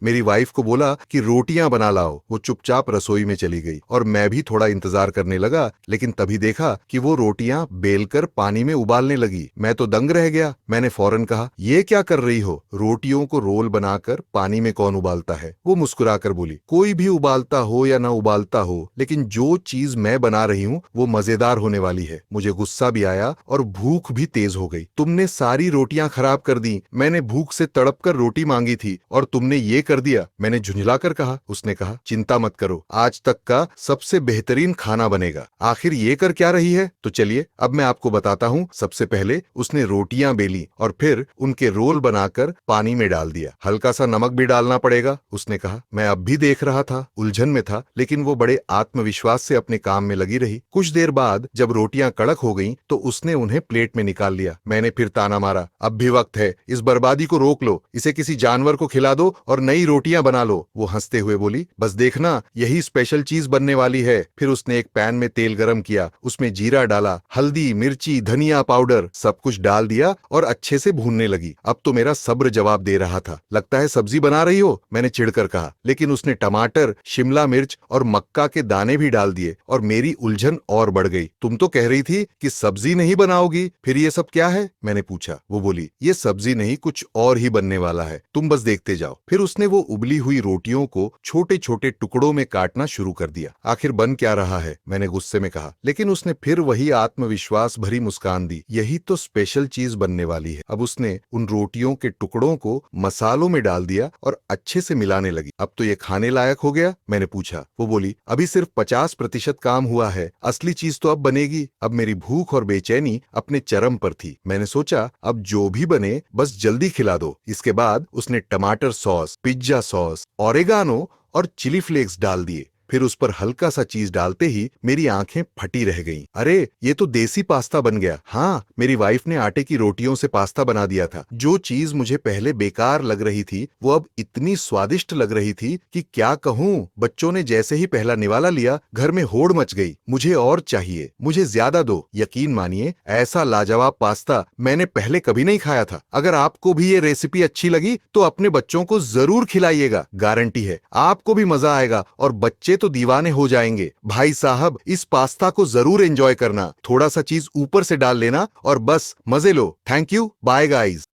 मेरी वाइफ को बोला कि रोटियां बना लाओ। वो चुपचाप रसोई में चली गई और मैं भी थोड़ा इंतजार करने लगा, लेकिन तभी देखा कि वो रोटियां बेलकर पानी में उबालने लगी। मैं तो दंग रह गया। मैंने फौरन कहा, ये क्या कर रही हो? रोटियों को रोल बनाकर पानी में कौन उबालता है? वो मुस्कुराकर बोली, कोई भी उबालता हो या ना उबालता हो, लेकिन जो चीज मैं बना रही हूँ वो मजेदार होने वाली है। मुझे गुस्सा भी आया और भूख भी तेज हो गई। तुमने सारी रोटियां खराब कर दी। मैंने भूख से तड़प कर रोटी मांगी थी और तुमने ये कर दिया। मैंने झुंझलाकर कहा। उसने कहा, चिंता मत करो, आज तक का सबसे बेहतरीन खाना बनेगा। आखिर ये कर क्या रही है? तो चलिए अब मैं आपको बताता हूँ। सबसे पहले उसने रोटियां बेली और फिर उनके रोल बनाकर पानी में डाल दिया। हल्का सा नमक भी डालना पड़ेगा, उसने कहा। मैं अब भी देख रहा था, उलझन में था, लेकिन वो बड़े आत्मविश्वास से अपने काम में लगी रही। कुछ देर बाद जब रोटियां कड़क हो गईं, तो उसने उन्हें प्लेट में निकाल लिया। मैंने फिर ताना मारा, अब भी वक्त है, इस बर्बादी को रोक लो, इसे किसी जानवर को खिला दो और नई रोटियां बना लो। वो हंसते हुए बोली, बस देखना, यही स्पेशल चीज बनने वाली है। फिर उसने एक पैन में तेल गरम किया, उसमें जीरा डाला, हल्दी, मिर्ची, धनिया पाउडर सब कुछ डाल दिया और अच्छे से भूनने लगी। अब तो मेरा सब्र जवाब दे रहा था। लगता है सब्जी बना रही हो, मैंने चिढ़कर कहा, लेकिन उसने टमाटर, शिमला मिर्च और मक्का के दाने भी डाल दिए और मेरी उलझन और बढ़ गई। तुम तो कह रही थी कि सब्जी नहीं बनाओगी, फिर ये सब क्या है? मैंने पूछा। वो बोली, ये सब्जी नहीं, कुछ और ही बनने वाला है, तुम बस देखते जाओ। फिर उसने वो उबली हुई रोटियों को छोटे छोटे टुकड़ों में काटना शुरू कर दिया। आखिर बन क्या रहा है? मैंने गुस्से में कहा, लेकिन उसने फिर वही आत्मविश्वास भरी मुस्कान दी। यही तो स्पेशल चीज बनने वाली है। अब उसने उन रोटियों के टुकड़ों को मसालों में डाल दिया और अच्छे से मिलाने लगी। अब तो ये खाने लायक हो गया? मैंने पूछा। वो बोली, अभी सिर्फ 50% काम हुआ है, असली चीज तो अब बनेगी। अब मेरी भूख और बेचैनी अपने चरम पर थी। मैंने सोचा, अब जो भी बने बस जल्दी खिला दो। इसके बाद उसने टमाटर सॉस, पिज्जा सॉस, ऑरेगानो और चिली फ्लेक्स डाल दिए। फिर उस पर हल्का सा चीज डालते ही मेरी आंखें फटी रह गईं। अरे, ये तो देसी पास्ता बन गया। हाँ, मेरी वाइफ ने आटे की रोटियों से पास्ता बना दिया था। जो चीज मुझे पहले बेकार लग रही थी, वो अब इतनी स्वादिष्ट लग रही थी कि क्या कहूँ। बच्चों ने जैसे ही पहला निवाला लिया, घर में होड़ मच गई। मुझे और चाहिए, मुझे ज्यादा दो। यकीन मानिए, ऐसा लाजवाब पास्ता मैंने पहले कभी नहीं खाया था। अगर आपको भी ये रेसिपी अच्छी लगी तो अपने बच्चों को जरूर खिलाइएगा। गारंटी है आपको भी मजा आएगा और बच्चे तो दीवाने हो जाएंगे। भाई साहब, इस पास्ता को जरूर एंजॉय करना। थोड़ा सा चीज ऊपर से डाल लेना और बस मजे लो। Thank you, bye guys.